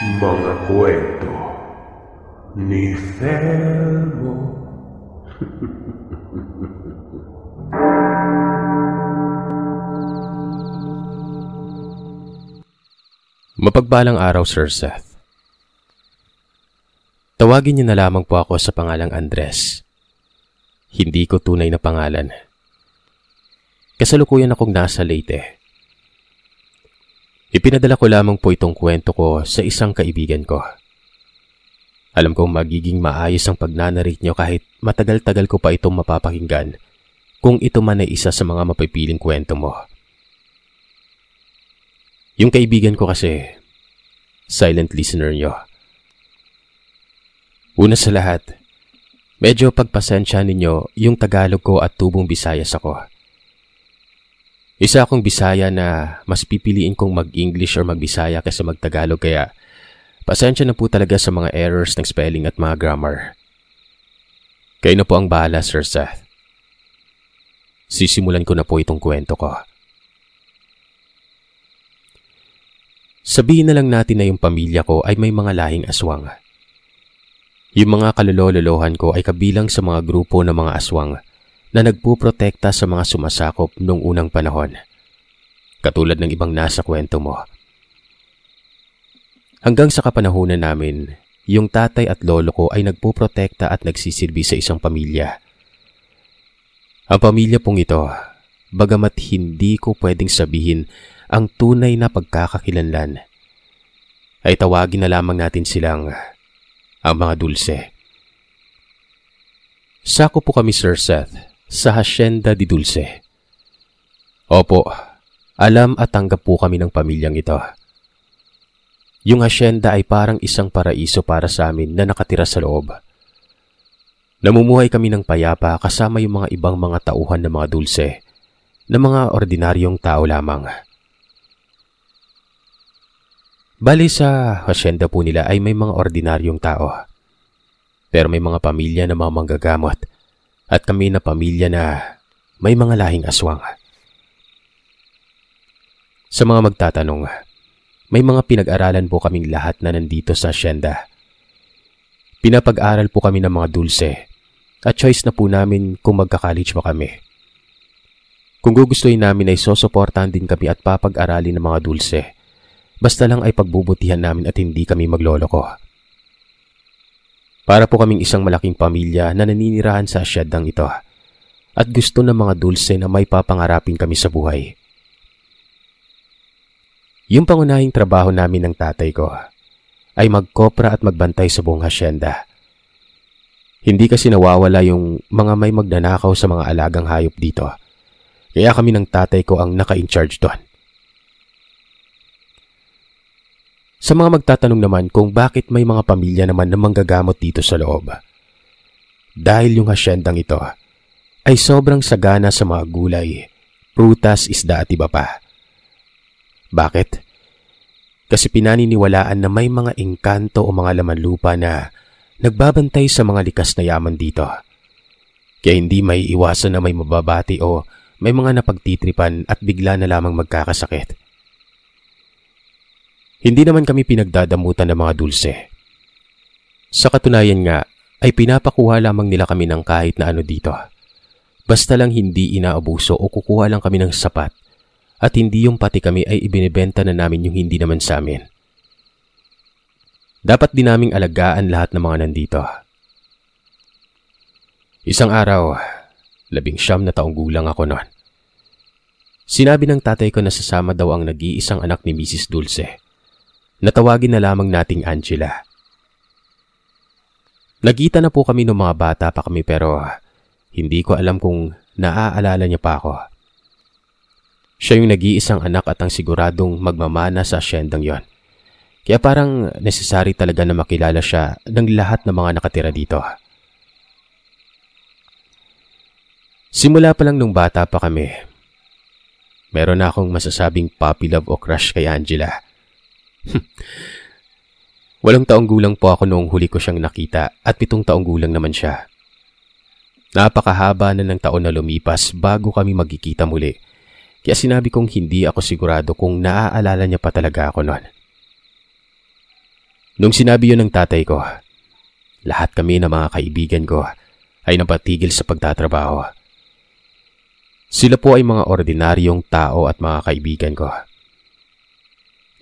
Mga kwento ni Felmo. Mapagpalang araw, Sir Seth. Tawagin niyo na lamang po ako sa pangalang Andres. Hindi ko tunay na pangalan. Kasalukuyan akong nasa Leyte. Ipinadala ko lamang po itong kwento ko sa isang kaibigan ko. Alam kong magiging maayos ang pagnanarrate niyo kahit matagal-tagal ko pa itong mapapakinggan kung ito man ay isa sa mga mapipiling kwento mo. Yung kaibigan ko kasi, silent listener niyo. Una sa lahat, medyo pagpasensya ninyo yung Tagalog ko at tubong Visayas ako. Isa akong Bisaya na mas pipiliin kong mag-English or mag-Bisaya kaysa mag-Tagalog kaya pasensya na po talaga sa mga errors ng spelling at mga grammar. Kayo na po ang bahala, Sir Seth. Sisimulan ko na po itong kwento ko. Sabihin na lang natin na yung pamilya ko ay may mga lahing aswang. Yung mga kalololohan ko ay kabilang sa mga grupo ng mga aswang na nagpuprotekta sa mga sumasakop noong unang panahon. Katulad ng ibang nasa kwento mo. Hanggang sa kapanahunan namin, yung tatay at lolo ko ay nagpuprotekta at nagsisilbi sa isang pamilya. Ang pamilya pong ito, bagamat hindi ko pwedeng sabihin ang tunay na pagkakakilanlan, ay tawagin na lamang natin silang ang mga Dulce. Sako po kami, Sir Seth, sa Hacienda de Dulce. Opo, alam at tanggap po kami ng pamilyang ito. Yung hacienda ay parang isang paraiso para sa amin na nakatira sa loob. Namumuhay kami ng payapa kasama yung mga ibang mga tauhan ng mga Dulce, na mga ordinaryong tao lamang. Bali sa hacienda po nila ay may mga ordinaryong tao. Pero may mga pamilya na mga manggagamot at kami na pamilya na may mga lahing aswang. Sa mga magtatanong, may mga pinag-aralan po kaming lahat na nandito sa hacienda. Pinapag-aral po kami ng mga Dulce at choice na po namin kung magka-college pa kami. Kung gugustuhin namin ay sosuportahan din kami at papag-aralin ng mga Dulce. Basta lang ay pagbubutihan namin at hindi kami magloloko. Para po kaming isang malaking pamilya na naninirahan sa haciendang ito at gusto ng mga Dulce na may papangarapin kami sa buhay. Yung pangunahing trabaho namin ng tatay ko ay magkopra at magbantay sa buong hacienda. Hindi kasi nawawala yung mga may magnanakaw sa mga alagang hayop dito. Kaya kami ng tatay ko ang naka-in-charge doon. Sa mga magtatanong naman kung bakit may mga pamilya naman na manggagamot dito sa loob. Dahil yung haciendang ito ay sobrang sagana sa mga gulay, prutas, isda at iba pa. Bakit? Kasi pinaniniwalaan na may mga engkanto o mga laman lupa na nagbabantay sa mga likas na yaman dito. Kaya hindi may iwasan na may mababati o may mga napagtitripan at bigla na lamang magkakasakit. Hindi naman kami pinagdadamutan ng mga Dulce. Sa katunayan nga, ay pinapakuha lamang nila kami ng kahit na ano dito. Basta lang hindi inaabuso o kukuha lang kami ng sapat at hindi yung pati kami ay ibinibenta na namin yung hindi naman sa amin. Dapat din naming alagaan lahat ng mga nandito. Isang araw, 19 na taong gulang ako noon. Sinabi ng tatay ko na sasama daw ang nag-iisang anak ni Mrs. Dulce. Natawagin na lamang nating Angela. Nagkita na po kami ng mga bata pa kami pero hindi ko alam kung naaalala niya pa ako. Siya yung nag-iisang anak at ang siguradong magmamana sa haciendang yon. Kaya parang necessary talaga na makilala siya ng lahat ng mga nakatira dito. Simula pa lang nung bata pa kami, meron na akong masasabing puppy love o crush kay Angela. 8 taong gulang po ako noong huli ko siyang nakita at 7 taong gulang naman siya. Napakahaba na ng taon na lumipas bago kami magkikita muli. Kaya sinabi kong hindi ako sigurado kung naaalala niya pa talaga ako noon. Nung sinabi yun ng tatay ko, lahat kami ng mga kaibigan ko ay napatigil sa pagtatrabaho. Sila po ay mga ordinaryong tao at mga kaibigan ko.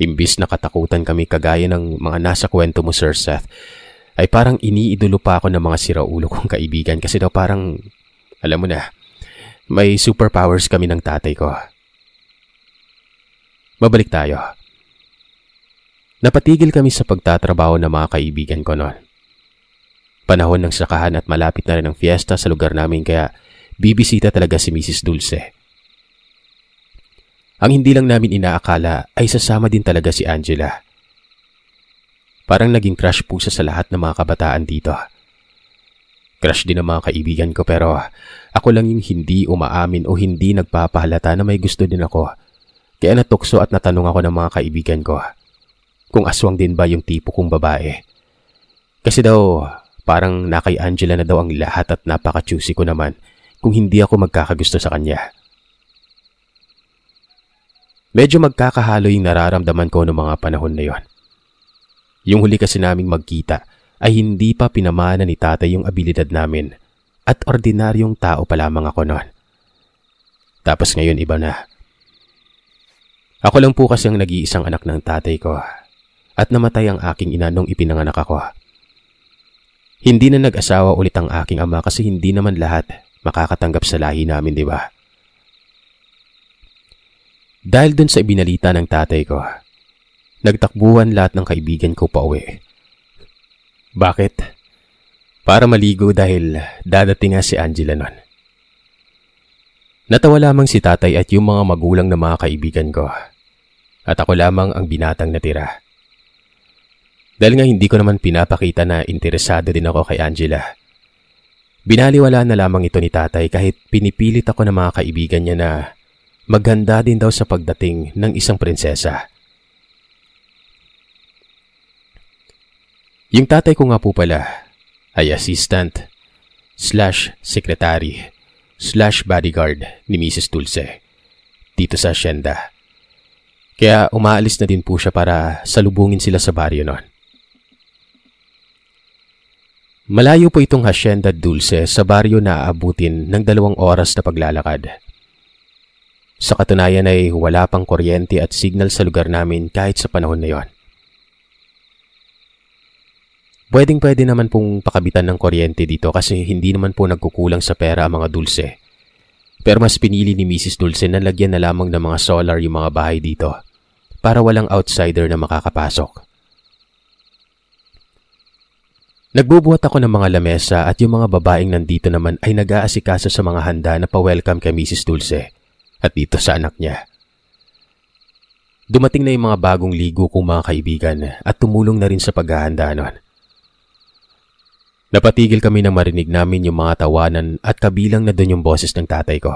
Imbis na katakutan kami kagaya ng mga nasa kwento mo, Sir Seth, ay parang iniidolo pa ako ng mga siraulo kong kaibigan kasi daw parang, alam mo na, may superpowers kami ng tatay ko. Babalik tayo. Napatigil kami sa pagtatrabaho ng mga kaibigan ko noon. Panahon ng sakahan at malapit na rin ang fiesta sa lugar namin kaya bibisita talaga si Mrs. Dulce. Ang hindi lang namin inaakala ay sasama din talaga si Angela. Parang naging crush po siya sa lahat ng mga kabataan dito. Crush din ang mga kaibigan ko pero ako lang yung hindi umaamin o hindi nagpapahalata na may gusto din ako. Kaya natukso at natanong ako ng mga kaibigan ko kung aswang din ba yung tipo kong babae. Kasi daw parang na kay Angela na daw ang lahat at napaka-choosy ko naman kung hindi ako magkakagusto sa kanya. Medyo magkakahalo yung nararamdaman ko noong mga panahon na yon. Yung huli kasi naming magkita ay hindi pa pinamana ni tatay yung abilidad namin at ordinaryong tao pa lamang ako noon. Tapos ngayon iba na. Ako lang po kasi ang nag-iisang anak ng tatay ko at namatay ang aking ina nung ipinanganak ako. Hindi na nag-asawa ulit ang aking ama kasi hindi naman lahat makakatanggap sa lahi namin, di ba? Dahil dun sa ibinalita ng tatay ko, nagtakbuhan lahat ng kaibigan ko pa uwi. Bakit? Para maligo dahil dadating nga si Angela nun. Natawa lamang si tatay at yung mga magulang na mga kaibigan ko. At ako lamang ang binatang natira. Dahil nga hindi ko naman pinapakita na interesado din ako kay Angela. Binaliwala na lamang ito ni tatay kahit pinipilit ako ng mga kaibigan niya na maganda din daw sa pagdating ng isang prinsesa. Yung tatay ko nga po pala ay assistant /secretary /bodyguard ni Mrs. Dulce dito sa hacienda. Kaya umaalis na din po siya para salubungin sila sa baryo noon. Malayo po itong hacienda Dulce sa baryo na aabutin ng 2 oras na paglalakad. Sa katunayan ay wala pang kuryente at signal sa lugar namin kahit sa panahon na yon. Pwedeng-pwede naman pong pakabitan ng kuryente dito kasi hindi naman po nagkukulang sa pera ang mga Dulce. Pero mas pinili ni Mrs. Dulce na lagyan na lamang ng mga solar yung mga bahay dito para walang outsider na makakapasok. Nagbubuhat ako ng mga lamesa at yung mga babaeng nandito naman ay nag-aasikaso sa mga handa na pa-welcome kay Mrs. Dulce at dito sa anak niya. Dumating na yung mga bagong ligo kong mga kaibigan at tumulong na rin sa paghahanda nun. Napatigil kami nang marinig namin yung mga tawanan at kabilang na doon yung boses ng tatay ko.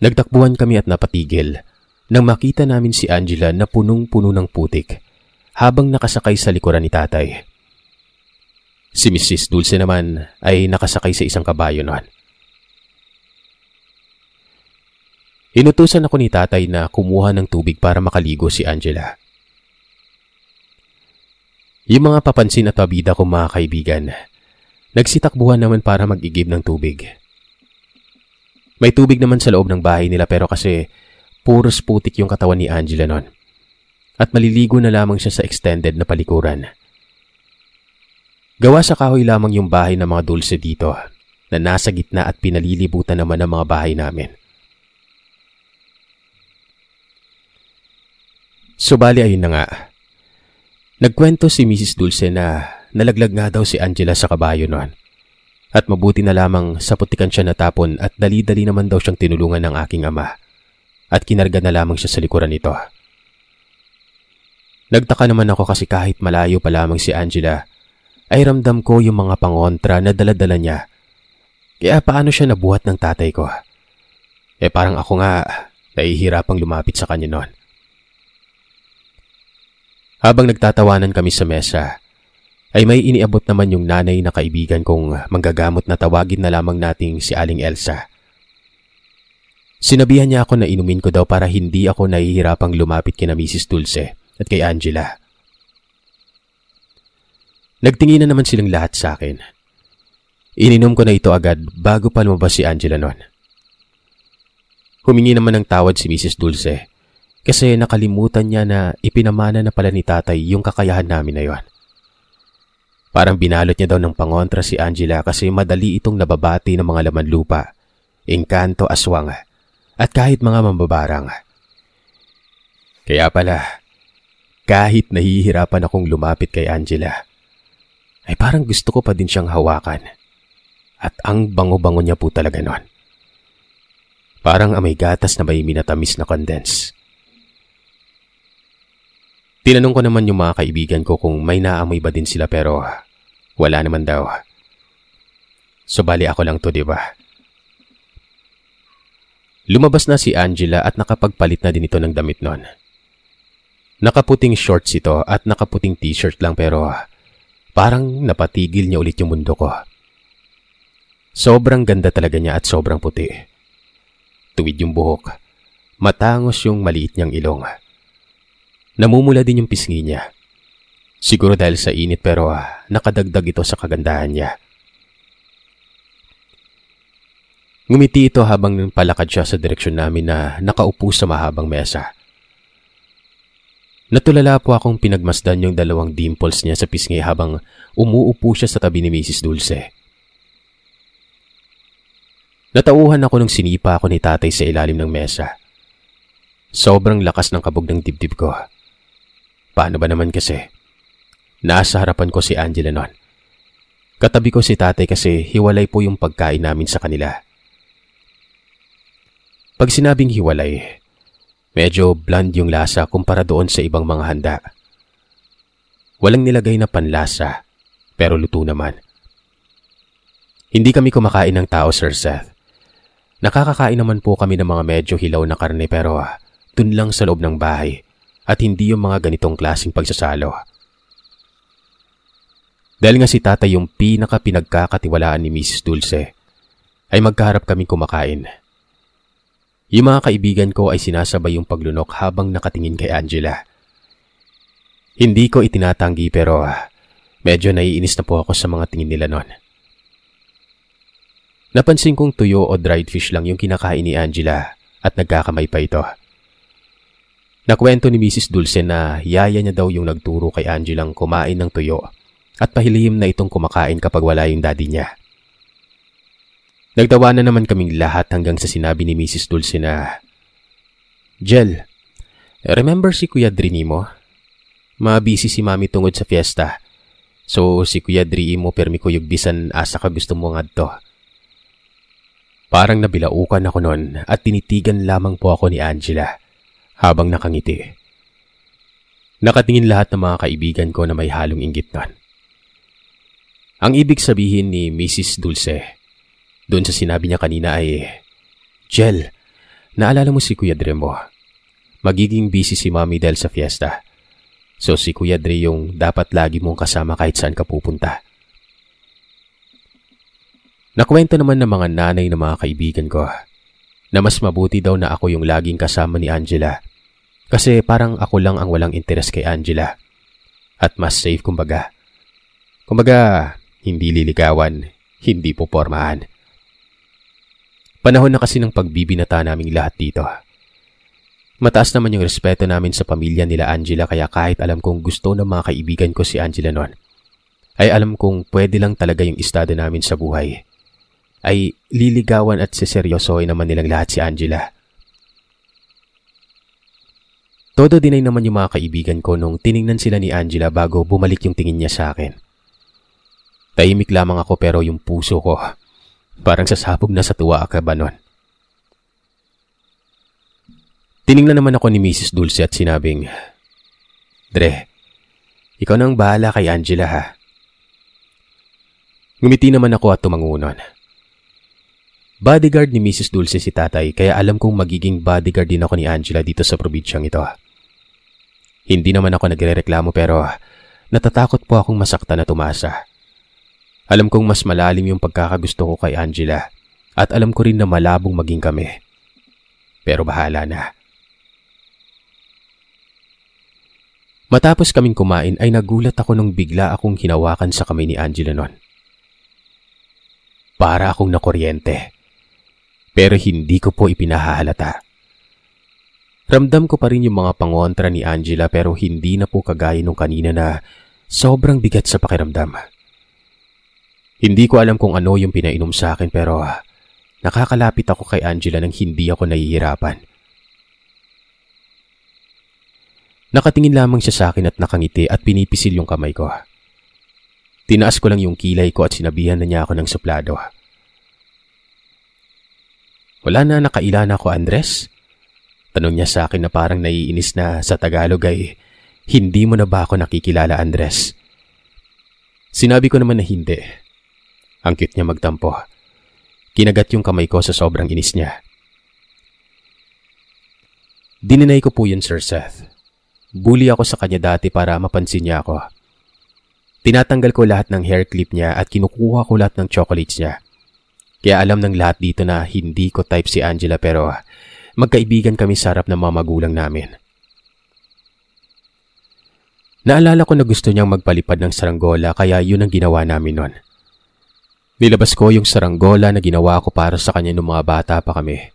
Nagtakbuhan kami at napatigil nang makita namin si Angela na punong-puno ng putik habang nakasakay sa likuran ni tatay. Si Mrs. Dulce naman ay nakasakay sa isang kabayo noon. Inutusan ako ni tatay na kumuha ng tubig para makaligo si Angela. Yung mga papansin at pabida kong mga kaibigan, nagsitakbuhan naman para mag-igib ng tubig. May tubig naman sa loob ng bahay nila pero kasi puros putik yung katawan ni Angela noon. At maliligo na lamang siya sa extended na palikuran. Gawa sa kahoy lamang yung bahay ng mga Dulce dito na nasa gitna at pinalilibutan naman ng mga bahay namin. Subali ayun na nga. Nagkwento si Mrs. Dulce na nalaglag nga daw si Angela sa kabayo noon. At mabuti na lamang sa putikan siya natapon at dali-dali naman daw siyang tinulungan ng aking ama. At kinarga na lamang siya sa likuran nito. Nagtaka naman ako kasi kahit malayo pa lamang si Angela, ay ramdam ko yung mga pangontra na dala-dala niya. Kaya paano siya nabuhat ng tatay ko? Parang ako nga, nahihirapang lumapit sa kanya noon. Habang nagtatawanan kami sa mesa, ay may iniabot naman yung nanay na kaibigan kong manggagamot na tawagin na lamang nating si Aling Elsa. Sinabihan niya ako na inumin ko daw para hindi ako nahihirapang lumapit kina Mrs. Dulce at kay Angela. Nagtingin na naman silang lahat sa akin. Ininom ko na ito agad bago pa lumabas si Angela noon. Humingi naman ng tawad si Mrs. Dulce kasi nakalimutan niya na ipinamana na pala ni tatay yung kakayahan namin na yon. Parang binalot niya daw ng pangontra si Angela kasi madali itong nababati ng mga laman lupa, engkanto, aswang at kahit mga mambabarang. Kaya pala, kahit nahihirapan akong lumapit kay Angela, ay parang gusto ko pa din siyang hawakan. At ang bango-bango niya po talaga nun. Parang amoy gatas na may minatamis na condense. Tinanong ko naman yung mga kaibigan ko kung may naamoy ba din sila pero wala naman daw. So bali ako lang to, diba? Lumabas na si Angela at nakapagpalit na din ito ng damit nun. Nakaputing shorts ito at nakaputing t-shirt lang pero parang napatigil niya ulit yung mundo ko. Sobrang ganda talaga niya at sobrang puti. Tuwid yung buhok. Matangos yung maliit niyang ilong. Namumula din yung pisngi niya. Siguro dahil sa init pero nakadagdag ito sa kagandahan niya. Ngumiti ito habang palakad siya sa direksyon namin na nakaupo sa mahabang mesa. Natulala po akong pinagmasdan yung dalawang dimples niya sa pisngi habang umuupo siya sa tabi ni Mrs. Dulce. Natauhan ako nung sinipa ako ni tatay sa ilalim ng mesa. Sobrang lakas ng kabog ng dibdib ko. Paano ba naman kasi? Nasa harapan ko si Angela noon. Katabi ko si tatay kasi hiwalay po yung pagkain namin sa kanila. Pag sinabing hiwalay, medyo bland yung lasa kumpara doon sa ibang mga handa. Walang nilagay na panlasa, pero luto naman. Hindi kami kumakain ng tao, Sir Seth. Nakakakain naman po kami ng mga medyo hilaw na karne pero dun lang sa loob ng bahay at hindi yung mga ganitong klaseng pagsasalo. Dahil nga si tatay yung pinaka-pinagkakatiwalaan ni Mrs. Dulce, ay magkaharap kaming kumakain. Yung mga kaibigan ko ay sinasabay yung paglunok habang nakatingin kay Angela. Hindi ko itinatanggi pero medyo naiinis na po ako sa mga tingin nila noon. Napansin kong tuyo o dried fish lang yung kinakain ni Angela at nagkakamay pa ito. Nakwento ni Mrs. Dulce na yaya niya daw yung nagturo kay Angelang kumain ng tuyo at pahilihim na itong kumakain kapag wala yung daddy niya. Nagtawa na naman kaming lahat hanggang sa sinabi ni Mrs. Dulce na, "Jel, remember si Kuya Drini mo? Mabisi si Mami tungod sa fiesta. So si Kuya Drini mo permi ko yugbisan asa ka gusto mo ngadto." Parang nabilaukan ako noon at tinitigan lamang po ako ni Angela habang nakangiti. Nakatingin lahat ng mga kaibigan ko na may halong inggit noon. Ang ibig sabihin ni Mrs. Dulce doon sa sinabi niya kanina ay, "Jel, naalala mo si Kuya Dre mo? Magiging busy si Mami dahil sa fiesta. So si Kuya Dre yung dapat lagi mong kasama kahit saan ka pupunta." Nakwento naman ng mga nanay ng mga kaibigan ko na mas mabuti daw na ako yung laging kasama ni Angela kasi parang ako lang ang walang interes kay Angela at mas safe kumbaga. Kumbaga, hindi liligawan, hindi popormahan. Panahon na kasi ng pagbibinata naming lahat dito. Mataas naman yung respeto namin sa pamilya nila Angela kaya kahit alam kong gusto ng mga kaibigan ko si Angela noon, ay alam kong pwede lang talaga yung estado namin sa buhay. Ay liligawan at seseryosohin naman nilang lahat si Angela. Todo dinay naman yung mga kaibigan ko nung tiningnan sila ni Angela bago bumalik yung tingin niya sa akin. Tahimik lamang ako pero yung puso ko parang sasabog na sa tuwa ka ba nun. Tiningnan naman ako ni Mrs. Dulce at sinabing, "Dre, ikaw nang bahala kay Angela ha." Ngumiti naman ako at tumangunan. Bodyguard ni Mrs. Dulce si tatay kaya alam kong magiging bodyguard din ako ni Angela dito sa probinsyang ito. Hindi naman ako nagrereklamo pero natatakot po akong masaktan na tumasa. Alam kong mas malalim yung pagkakagusto ko kay Angela at alam ko rin na malabong maging kami. Pero bahala na. Matapos kaming kumain ay nagulat ako nung bigla akong hinawakan sa kamay ni Angela noon. Para akong nakuryente. Pero hindi ko po ipinahahalata. Ramdam ko pa rin yung mga pangontra ni Angela pero hindi na po kagaya nung kanina na sobrang bigat sa pakiramdam. Hindi ko alam kung ano yung pinainom sa akin pero nakakalapit ako kay Angela nang hindi ako nahihirapan. Nakatingin lamang siya sa akin at nakangiti at pinipisil yung kamay ko. Tinaas ko lang yung kilay ko at sinabihan na niya ako ng suplado. Wala na nakailan ako, Andres? Tanong niya sa akin na parang naiinis na sa Tagalog ay, hindi mo na ba ako nakikilala, Andres? Sinabi ko naman na hindi. Ang cute niya magtampo. Kinagat yung kamay ko sa sobrang inis niya. Dininay ko po yun, Sir Seth. Bully ako sa kanya dati para mapansin niya ako. Tinatanggal ko lahat ng hair clip niya at kinukuha ko lahat ng chocolates niya. Kaya alam ng lahat dito na hindi ko type si Angela pero magkaibigan kami sa harap ng mga magulang namin. Naalala ko na gusto niyang magpalipad ng saranggola kaya yun ang ginawa namin nun. Nilabas ko yung saranggola na ginawa ko para sa kanya nung mga bata pa kami.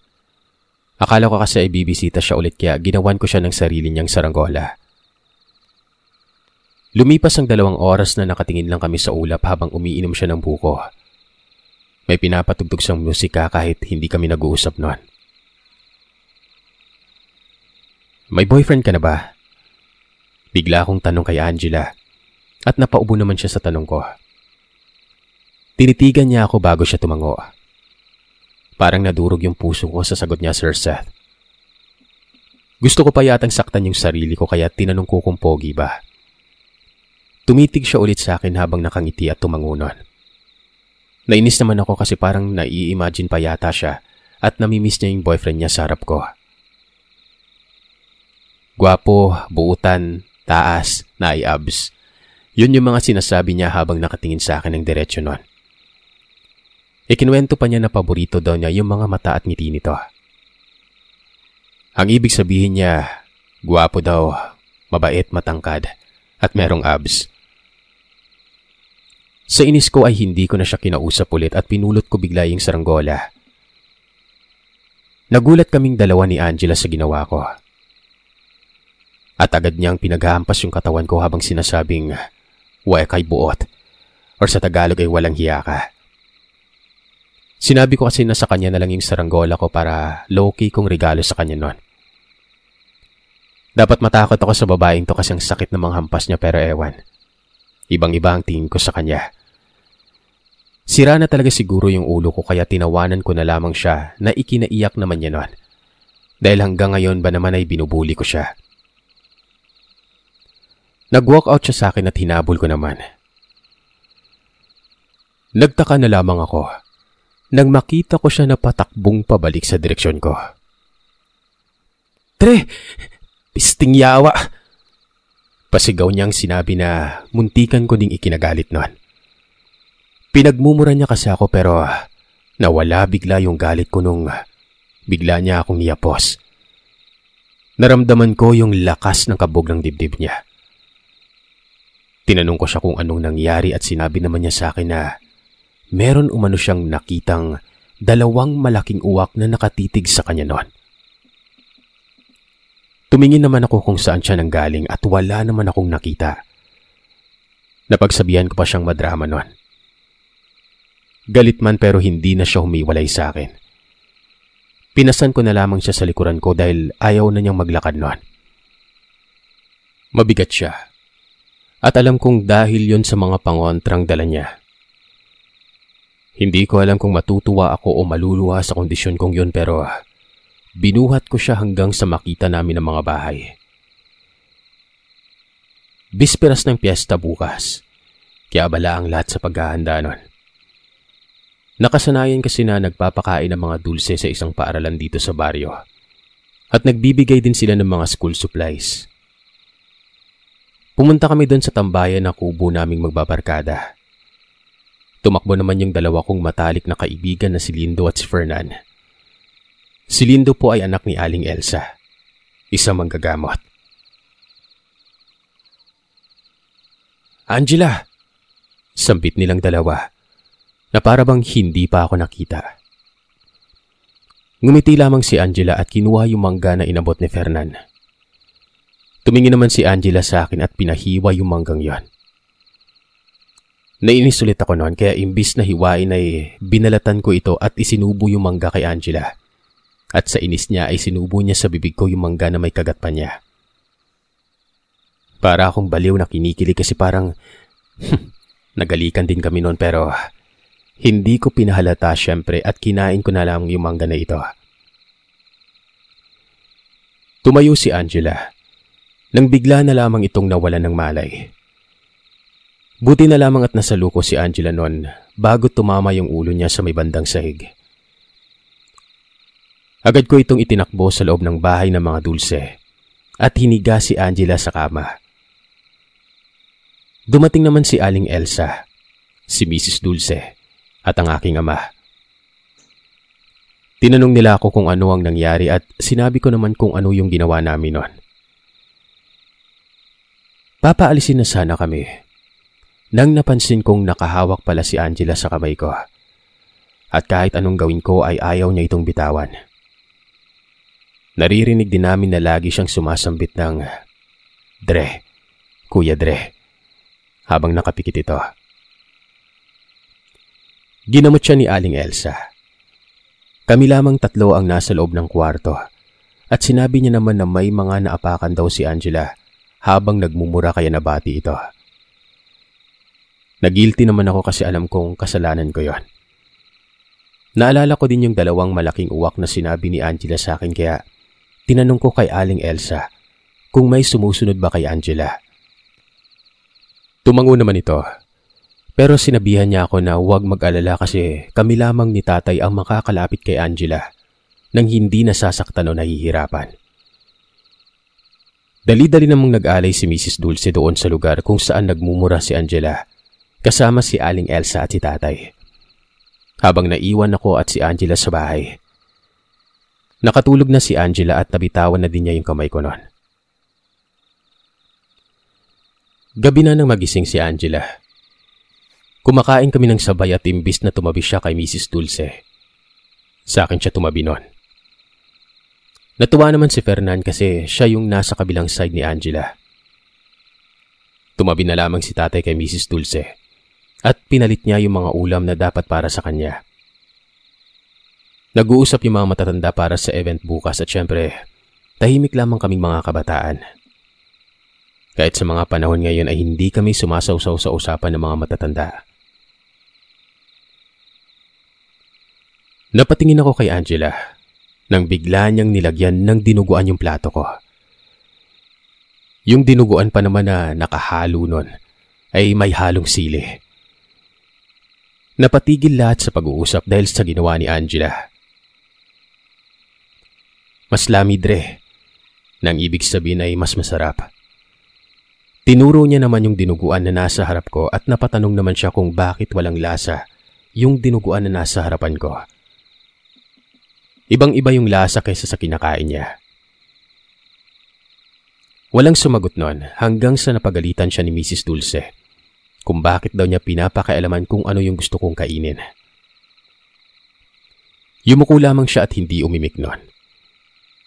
Akala ko kasi ay bibisita siya ulit kaya ginawan ko siya ng sarili niyang saranggola. Lumipas ang 2 oras na nakatingin lang kami sa ulap habang umiinom siya ng buko. May pinapatugtog siyang musika kahit hindi kami nag-uusap noon. May boyfriend ka na ba? Bigla akong tanong kay Angela at napaubo naman siya sa tanong ko. Tinitigan niya ako bago siya tumango. Parang nadurog yung puso ko sa sagot niya, Sir Seth. Gusto ko pa yatang saktan yung sarili ko kaya tinanong ko kung pogi ba. Tumitig siya ulit sa akin habang nakangiti at tumango nun. Nainis naman ako kasi parang nai-imagine pa yata siya at namimiss niya yung boyfriend niya sa harap ko. Gwapo, buutan, taas, nai-abs. Yun yung mga sinasabi niya habang nakatingin sa akin ng diretsyo nun. Ikinuwento pa niya na paborito daw niya yung mga mata at ngiti nito. Ang ibig sabihin niya, gwapo daw, mabait, matangkad, at merong abs. Sa inis ko ay hindi ko na siya kinausap ulit at pinulot ko bigla yung saranggola. Nagulat kaming dalawa ni Angela sa ginawa ko. At agad niyang pinaghahampas yung katawan ko habang sinasabing, "Huwag kay buot," or sa Tagalog ay walang hiya ka. Sinabi ko kasi na sa kanya na lang yung saranggola ko para low-key kong regalo sa kanya nun. Dapat matakot ako sa babaeng to kasi ang sakit ng mga hampas niya pero ewan. Ibang-iba ang tingin ko sa kanya. Sira na talaga siguro yung ulo ko kaya tinawanan ko na lamang siya na ikinaiyak naman niya nun. Dahil hanggang ngayon ba naman ay binubuli ko siya. Nag-walk out siya sa akin at hinabol ko naman. Nagtaka na lamang ako nang makita ko siya na patakbong pabalik sa direksyon ko. "Tre! Pisting yawa!" Pasigaw niyang sinabi na muntikan ko ding ikinagalit nun. Pinagmumura niya kasi ako pero nawala bigla yung galit ko nung bigla niya akong niyapos. Naramdaman ko yung lakas ng kabog ng dibdib niya. Tinanong ko siya kung anong nangyari at sinabi naman niya sa akin na meron umano siyang nakitang 2 malaking uwak na nakatitig sa kanya noon. Tumingin naman ako kung saan siya nanggaling at wala naman akong nakita. Napagsabihan ko pa siyang madrama noon. Galit man pero hindi na siya humiwalay sa akin. Pinasan ko na lamang siya sa likuran ko dahil ayaw na niyang maglakad noon. Mabigat siya. At alam kong dahil yon sa mga pangontrang dala niya. Hindi ko alam kung matutuwa ako o maluluha sa kondisyon kong yun pero binuhat ko siya hanggang sa makita namin ang mga bahay. Bisperas ng piyesta bukas, kaya abala ang lahat sa paghahanda nun. Nakasanayan kasi na nagpapakain ng mga dulse sa isang paaralan dito sa baryo at nagbibigay din sila ng mga school supplies. Pumunta kami doon sa tambayan na kubo naming magbabarkada. Tumakbo naman yung 2 kong matalik na kaibigan na si Lindo at si Fernan. Si Lindo po ay anak ni Aling Elsa, isang manggagamot. Angela! Sambit nilang dalawa na para bang hindi pa ako nakita. Ngumiti lamang si Angela at kinuha yung mangga na inabot ni Fernan. Tumingin naman si Angela sa akin at pinahiwa yung manggang yon. Nainis ulit ako noon kaya imbis na hiwain ay binalatan ko ito at isinubo yung mangga kay Angela. At sa inis niya ay sinubo niya sa bibig ko yung mangga na may kagat pa niya. Para akong baliw na kinikilig kasi parang nagalikan din kami noon pero hindi ko pinahalata syempre at kinain ko na lang yung mangga na ito. Tumayo si Angela nang bigla na lamang itong nawalan ng malay. Buti na lamang at nasaluko si Angela noon bago tumama yung ulo niya sa may bandang sahig. Agad ko itong itinakbo sa loob ng bahay ng mga dulse at hiniga si Angela sa kama. Dumating naman si Aling Elsa, si Mrs. Dulce at ang aking ama. Tinanong nila ako kung ano ang nangyari at sinabi ko naman kung ano yung ginawa namin noon. Papaalisin na sana kami nang napansin kong nakahawak pala si Angela sa kamay ko at kahit anong gawin ko ay ayaw niya itong bitawan. Naririnig din namin na lagi siyang sumasambit ng Dre, Kuya Dre habang nakapikit ito. Ginamot siya ni Aling Elsa. Kami lamang tatlo ang nasa loob ng kwarto at sinabi niya naman na may mga naapakan daw si Angela habang nagmumura kaya nabati ito. Nagilty naman ako kasi alam kong kasalanan ko yon. Naalala ko din yung dalawang malaking uwak na sinabi ni Angela sa akin kaya tinanong ko kay Aling Elsa kung may sumusunod ba kay Angela. Tumango naman ito, pero sinabihan niya ako na huwag mag-alala kasi kami lamang ni tatay ang makakalapit kay Angela nang hindi nasasaktan o nahihirapan. Dali-dali namang nag-alay si Mrs. Dulce doon sa lugar kung saan nagmumura si Angela kasama si Aling Elsa at si tatay. Habang naiwan ako at si Angela sa bahay. Nakatulog na si Angela at nabitawan na din niya yung kamay ko noon. Gabi na nang magising si Angela. Kumakain kami ng sabay at imbis na tumabi siya kay Mrs. Dulce. Sa akin siya tumabi noon. Natuwa naman si Fernan kasi siya yung nasa kabilang side ni Angela. Tumabi na lamang si tatay kay Mrs. Dulce at pinalit niya yung mga ulam na dapat para sa kanya. Nag-uusap yung mga matatanda para sa event bukas at syempre, tahimik lamang kaming mga kabataan. Kahit sa mga panahon ngayon ay hindi kami sumasawsaw sa usapan ng mga matatanda. Napatingin ako kay Angela nang bigla niyang nilagyan ng dinuguan yung plato ko. Yung dinuguan pa naman na nakahalo nun ay may halong sili. Napatigil lahat sa pag-uusap dahil sa ginawa ni Angela. Mas lami, Dre, nang ibig sabihin ay mas masarap. Tinuro niya naman yung dinuguan na nasa harap ko at napatanong naman siya kung bakit walang lasa yung dinuguan na nasa harapan ko. Ibang-iba yung lasa kaysa sa kinakain niya. Walang sumagot nun hanggang sa napagalitan siya ni Mrs. Dulce kung bakit daw niya pinapakialaman kung ano yung gusto kong kainin. Yumuko lamang siya at hindi umimik nun.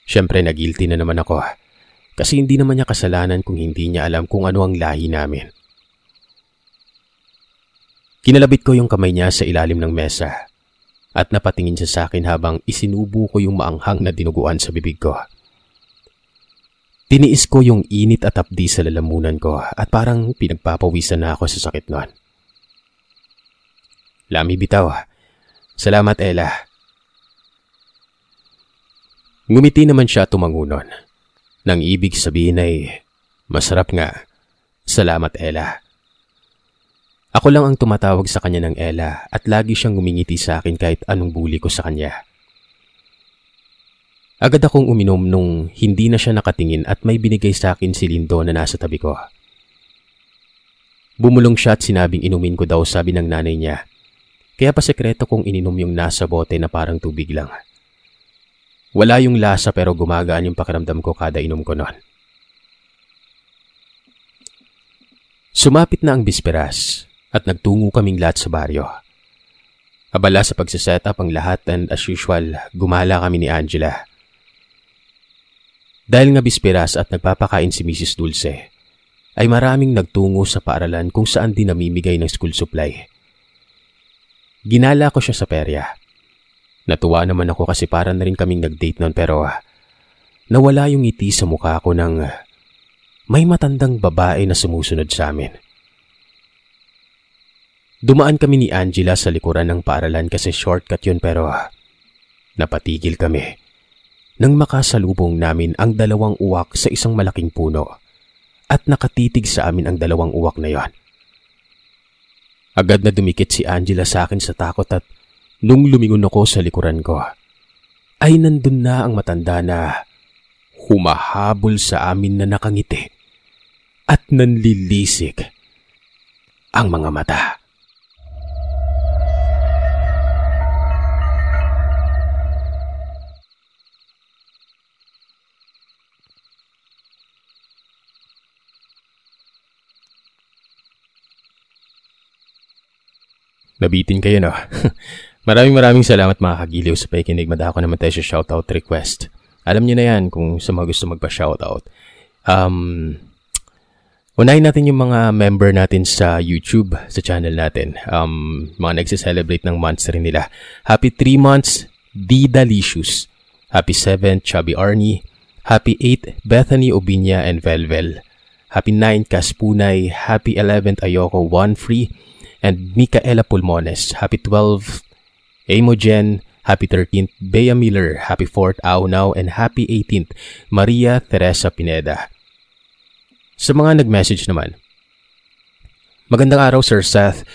Siyempre nagilty na naman ako kasi hindi naman niya kasalanan kung hindi niya alam kung ano ang lahi namin. Kinalabit ko yung kamay niya sa ilalim ng mesa at napatingin siya sa akin habang isinubo ko yung maanghang na dinuguan sa bibig ko. Tiniis ko yung init at hapdi sa lalamunan ko at parang pinagpapawisan na ako sa sakit nun. Lami bitaw. Salamat, Ella. Ngumiti naman siya tumango nun. Nang ibig sabihin ay, masarap nga. Salamat, Ella. Ako lang ang tumatawag sa kanya ng Ella at lagi siyang ngumingiti sa akin kahit anong bully ko sa kanya. Agad akong uminom nung hindi na siya nakatingin at may binigay sa akin si Lindo na nasa tabi ko. Bumulong siya at sinabing inumin ko daw sabi ng nanay niya. Kaya pa sekreto kong ininom yung nasa bote na parang tubig lang. Wala yung lasa pero gumagaan yung pakiramdam ko kada inom ko noon. Sumapit na ang bisperas at nagtungo kaming lahat sa baryo. Abala sa pagsiset up ang lahat and as usual, gumala kami ni Angela. Dahil nga bisperas at nagpapakain si Mrs. Dulce, ay maraming nagtungo sa paaralan kung saan din namimigay ng school supply. Ginala ko siya sa perya. Natuwa naman ako kasi para na rin kaming nag-date noon pero nawala yung ngiti sa mukha ko nang may matandang babae na sumusunod sa amin. Dumaan kami ni Angela sa likuran ng paaralan kasi shortcut yun pero napatigil kami nang makasalubong namin ang dalawang uwak sa isang malaking puno at nakatitig sa amin ang dalawang uwak na yon. Agad na dumikit si Angela sa akin sa takot at nung lumingon ako sa likuran ko, ay nandun na ang matanda na humahabol sa amin na nakangiti at nanlilisik ang mga mata. Nabitin kayo, no? Maraming salamat mga kagiliw sa pakikinig. Madako naman tayo sa shoutout request. Alam niyo na yan kung sa mga gusto magpa-shoutout. Unahin natin yung mga member natin sa YouTube, sa channel natin. Mga nagsiselebrate ng months rin nila. Happy 3 months, D-Dalicious. Happy 7, Chubby Arnie. Happy 8, Bethany Obinya and Velvel. Happy 9, Kaspunay. Happy 11th, Ayoko 1 Free. And Micaela Pulmones. Happy 12, Emogen. Happy 13th, Bea Miller. Happy 4th, Aunaw. And happy 18th, Maria Teresa Pineda. Sa mga nag-message naman, magandang araw Sir Seth.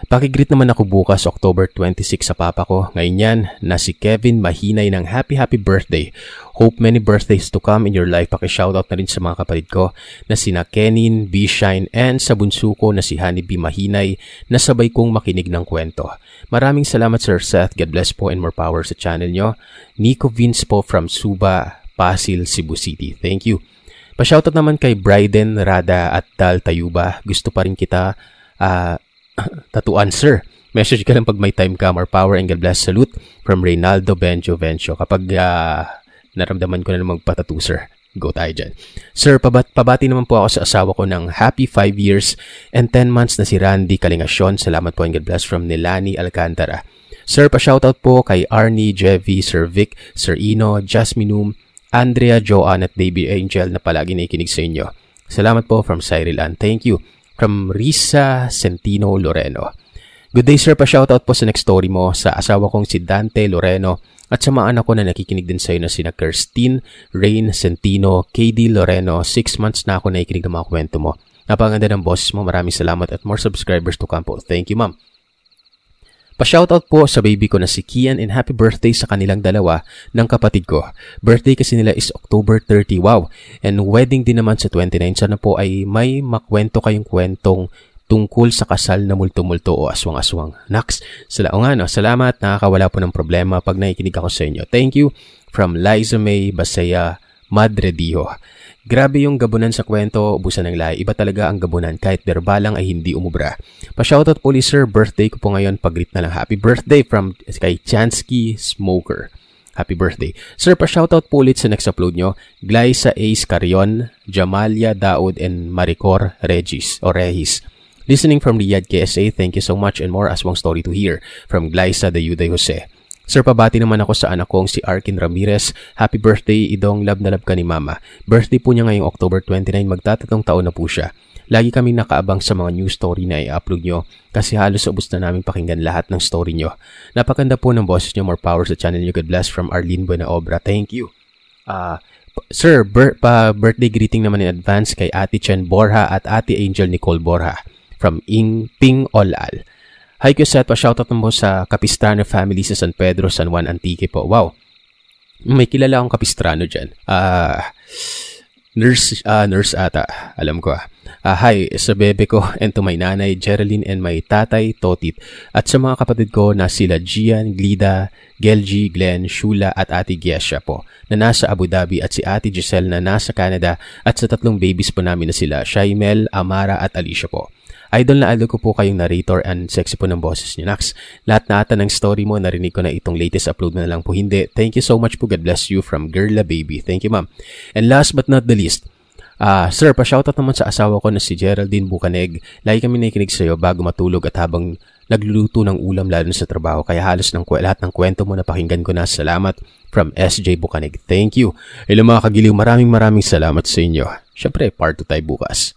Pakigreet naman ako bukas October 26 sa papa ko. Ngayon yan na si Kevin Mahinay ng happy birthday. Hope many birthdays to come in your life. Pakishoutout na rin sa mga kapatid ko na sina Kenin, B-Shine and sa bunso ko na si Honey B. Mahinay na sabay kong makinig ng kwento. Maraming salamat Sir Seth. God bless po and more power sa channel nyo. Nico Vince po from Suba, Pasig, Cebu City. Thank you. Pa-shoutout naman kay Bryden, Rada at Dal Tayuba. Gusto pa rin kita tatuan, sir. Message ka lang pag may time ka. More power and God bless. Salute from Reynaldo Benjo Vencio. Kapag naramdaman ko na magpatatu, sir. Go tayo dyan. Sir, pabati naman po ako sa asawa ko ng happy 5 years and 10 months na si Randy Kalingasyon. Salamat po and God bless from Nilani Alcantara. Sir, pa-shoutout po kay Arnie, Jevy, Sir Vic, Sir Ino, Jasminum, Andrea, Joanne at Baby Angel na palagi nakikinig sa inyo. Salamat po from Cyrilan. Thank you. From Risa Centino Loreno. Good day sir, pa-shoutout po sa next story mo sa asawa kong si Dante Loreno at sa mga anak ko na nakikinig din sa iyo na sina Kirstine, Rain Centino, KD Loreno. 6 months na ako nakikinig ng mga kwento mo. Napakaganda ng boses mo. Maraming salamat at more subscribers to come po. Thank you ma'am. Pa-shoutout po sa baby ko na si Kian and happy birthday sa kanilang dalawa ng kapatid ko. Birthday kasi nila is October 30. Wow! And wedding din naman sa 29. Sana po ay may makwento kayong kwentong tungkol sa kasal na multo-multo o aswang-aswang. Naks, salamat. Nakakawala po ng problema pag nakikinig ako sa inyo. Thank you from Liza May Basaya Madredijo. Grabe yung gabunan sa kwento, ubusan ng lahi. Iba talaga ang gabunan kahit berbalang ay hindi umubra. Pa-shoutout po sir, birthday ko po ngayon. Pag-greet na lang. Happy birthday from kay Chansky Smoker. Happy birthday. Sir, pa-shoutout po ulit sa next upload nyo. Glyza Ace Carion, Jamalia Daud, and Maricor Regis. Listening from Riyadh, KSA, thank you so much and more aswang story to hear. From Glyza de Yuday Jose. Sir, pabati naman ako sa anak kong si Arkin Ramirez. Happy birthday, idong love na love ka ni mama. Birthday po niya ngayong October 29, magtatatong taon na po siya. Lagi kami nakaabang sa mga news story na i-upload nyo kasi halos ubos na namin pakinggan lahat ng story nyo. Napakanda po ng boses nyo, more power sa channel nyo. God bless from Arlene Buenaobra. Thank you. Sir, birthday greeting naman in advance kay Ate Chen Borja at Ate Angel Nicole Borja from Ping Olal. Hi Kuset, pa-shoutout mo sa Capistrano family sa San Pedro, San Juan, Antique po. Wow, may kilala akong Capistrano dyan. Nurse ata, alam ko. Hi sa bebe ko and to my nanay Geraldine and my tatay Totit. At sa mga kapatid ko na sila Gian, Glida, Gelji, Glenn, Shula at Ate Giesha po na nasa Abu Dhabi at si Ate Giselle na nasa Canada at sa 3 babies po namin na sila, Shaimel, Amara at Alicia po. Idol na idol ko po kayong narrator and sexy po ng boses niyo, Nax. Lahat na ata ng story mo, narinig ko na itong latest upload mo na lang po hindi. Thank you so much po. God bless you from Girla Baby. Thank you, ma'am. And last but not the least, sir, pa-shoutout naman sa asawa ko na si Geraldine Bucaneg. Lagi kami nakikinig sa iyo bago matulog at habang nagluluto ng ulam lalo na sa trabaho. Kaya halos lahat ng kwento mo napakinggan ko na. Salamat from SJ Bucaneg. Thank you. Hello mga kagiliw, maraming salamat sa inyo. Syempre, part 2 tayo bukas.